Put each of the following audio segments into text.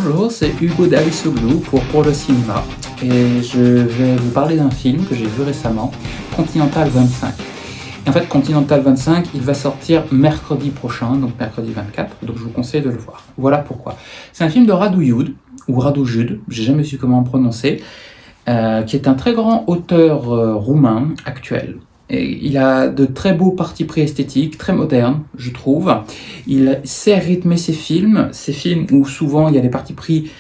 Bonjour, c'est Hugo Davisoglu pour le cinéma et je vais vous parler d'un film que j'ai vu récemment, Continental 25. Et en fait, Continental 25, il va sortir mercredi prochain, donc mercredi 24, donc je vous conseille de le voir. Voilà pourquoi. C'est un film de Radu Jude, ou Radu Jude, j'ai jamais su comment prononcer, qui est un très grand auteur roumain actuel. Et il a de très beaux partis pris esthétiques, très modernes, je trouve. Il sait rythmer ses films où souvent il y a des partis pris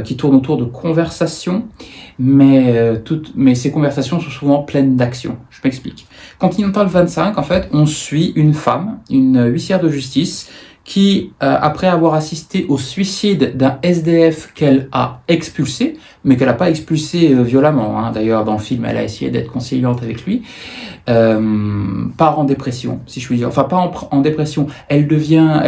qui tournent autour de conversations, mais ces conversations sont souvent pleines d'action. Je m'explique. Continental 25, en fait, on suit une femme, une huissière de justice, qui, après avoir assisté au suicide d'un SDF qu'elle a expulsé, mais qu'elle n'a pas expulsé violemment, hein. D'ailleurs dans le film elle a essayé d'être conciliante avec lui, part en dépression, si je puis dire, enfin pas en dépression, elle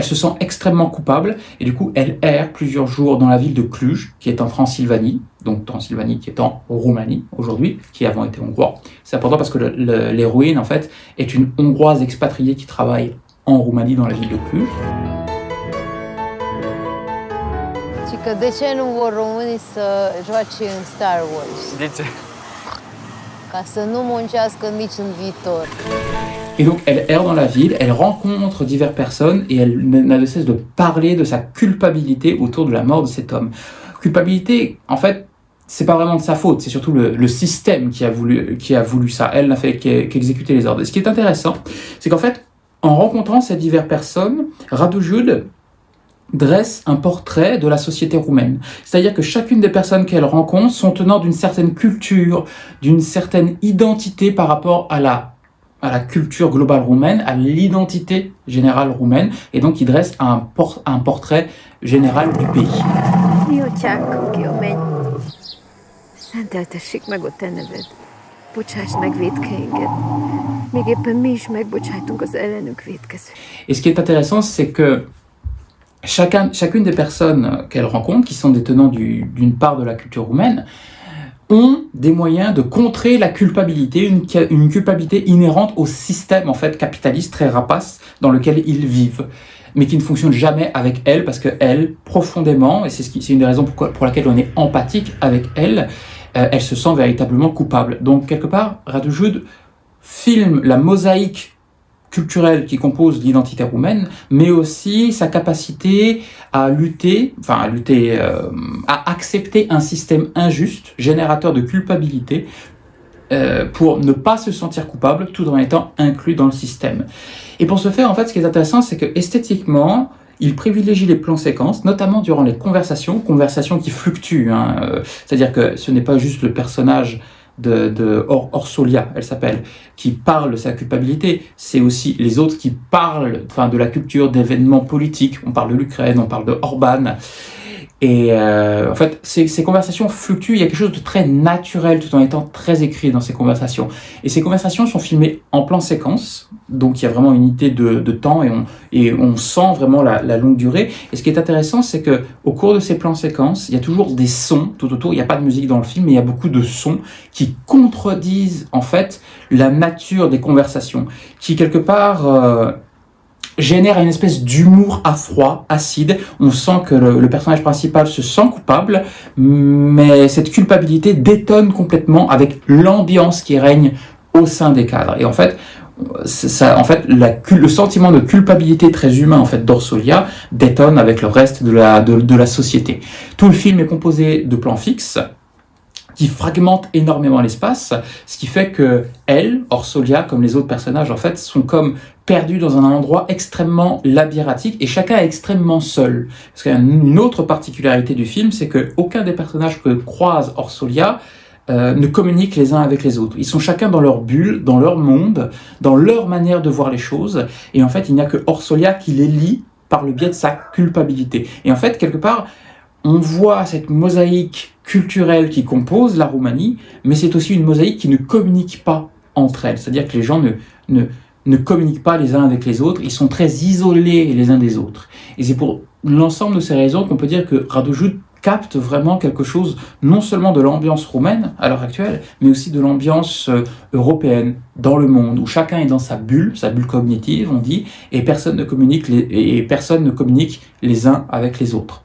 se sent extrêmement coupable, et du coup elle erre plusieurs jours dans la ville de Cluj, qui est en Transylvanie, donc Transylvanie qui est en Roumanie aujourd'hui, qui avant était hongrois. C'est important parce que l'héroïne en fait est une hongroise expatriée qui travaille en Roumanie dans la ville de Cluj. De ce nu vor românii să joace în Star Wars? De ce? Ca să nu muncească nici în viitor. Et donc elle erre dans la ville, elle rencontre diverses personnes et elle n'a de cesse de parler de sa culpabilité autour de la mort de cet homme. Culpabilité, en fait, c'est pas vraiment de sa faute, c'est surtout le système qui a voulu ça. Elle n'a fait qu'exécuter les ordres. Et ce qui est intéressant, c'est qu'en fait, en rencontrant ces diverses personnes, Radu Jude dresse un portrait de la société roumaine. C'est-à-dire que chacune des personnes qu'elle rencontre sont tenantes d'une certaine culture, d'une certaine identité par rapport à la culture globale roumaine, à l'identité générale roumaine, et donc il dresse un portrait général du pays. Et ce qui est intéressant, c'est que chacune des personnes qu'elle rencontre, qui sont des tenants d'une part de la culture roumaine, ont des moyens de contrer la culpabilité, une culpabilité inhérente au système en fait capitaliste très rapace dans lequel ils vivent, mais qui ne fonctionne jamais avec elle, parce que elle, profondément, et c'est une des raisons pour laquelle on est empathique avec elle, elle se sent véritablement coupable. Donc quelque part, Radu Jude filme la mosaïque culturelle qui compose l'identité roumaine, mais aussi sa capacité à accepter un système injuste, générateur de culpabilité, pour ne pas se sentir coupable tout en étant inclus dans le système. Et pour ce faire, en fait, ce qui est intéressant, c'est que esthétiquement, il privilégie les plans séquences, notamment durant les conversations qui fluctuent, hein. C'est-à-dire que ce n'est pas juste le personnage de Orsolia, elle s'appelle, qui parle de sa culpabilité, c'est aussi les autres qui parlent de la culture, d'événements politiques. On parle de l'Ukraine, on parle de Orban. Et en fait, ces conversations fluctuent, il y a quelque chose de très naturel tout en étant très écrit dans ces conversations. Et ces conversations sont filmées en plan séquence, donc il y a vraiment une unité de temps et on sent vraiment la longue durée. Et ce qui est intéressant, c'est que au cours de ces plans séquences, il y a toujours des sons tout autour, il n'y a pas de musique dans le film, mais il y a beaucoup de sons qui contredisent en fait la nature des conversations, qui quelque part génère une espèce d'humour à froid, acide. On sent que le personnage principal se sent coupable, mais cette culpabilité détonne complètement avec l'ambiance qui règne au sein des cadres. Et en fait, le sentiment de culpabilité très humain en fait d'Orsolia détonne avec le reste de la société. Tout le film est composé de plans fixes qui fragmente énormément l'espace, ce qui fait que elle, Orsolia, comme les autres personnages, en fait, sont comme perdus dans un endroit extrêmement labyrinthique et chacun est extrêmement seul. Parce qu'il y a une autre particularité du film, c'est que aucun des personnages que croise Orsolia ne communiquent les uns avec les autres. Ils sont chacun dans leur bulle, dans leur monde, dans leur manière de voir les choses, et en fait, il n'y a que Orsolia qui les lie par le biais de sa culpabilité. Et en fait, quelque part, on voit cette mosaïque culturelle qui compose la Roumanie, mais c'est aussi une mosaïque qui ne communique pas entre elles. C'est-à-dire que les gens ne communiquent pas les uns avec les autres, ils sont très isolés les uns des autres. Et c'est pour l'ensemble de ces raisons qu'on peut dire que Radu Jude capte vraiment quelque chose, non seulement de l'ambiance roumaine à l'heure actuelle, mais aussi de l'ambiance européenne dans le monde, où chacun est dans sa bulle cognitive, on dit, et personne ne communique les uns avec les autres.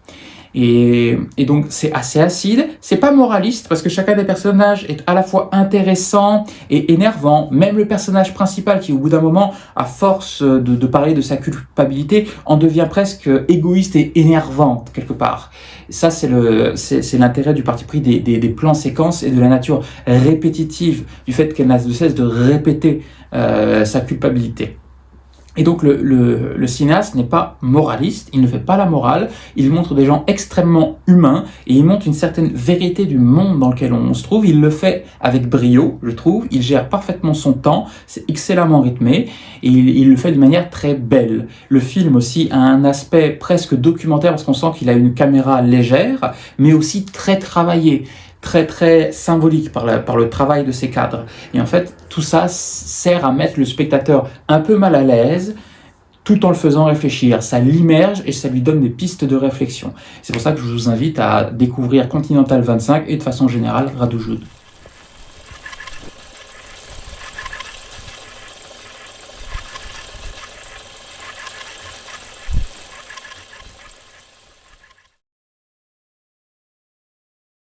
Et donc c'est assez acide, c'est pas moraliste parce que chacun des personnages est à la fois intéressant et énervant. Même le personnage principal qui au bout d'un moment, à force de parler de sa culpabilité, en devient presque égoïste et énervante quelque part. Ça c'est l'intérêt du parti pris des plans séquences et de la nature répétitive, du fait qu'elle n'a de cesse de répéter sa culpabilité. Et donc le cinéaste n'est pas moraliste, il ne fait pas la morale, il montre des gens extrêmement humains et il montre une certaine vérité du monde dans lequel on se trouve. Il le fait avec brio, je trouve, il gère parfaitement son temps, c'est excellemment rythmé et il le fait de manière très belle. Le film aussi a un aspect presque documentaire parce qu'on sent qu'il a une caméra légère mais aussi très travaillée, très très symbolique par le travail de ses cadres. Et en fait, tout ça sert à mettre le spectateur un peu mal à l'aise, tout en le faisant réfléchir. Ça l'immerge et ça lui donne des pistes de réflexion. C'est pour ça que je vous invite à découvrir Continental 25 et de façon générale Radu Jude.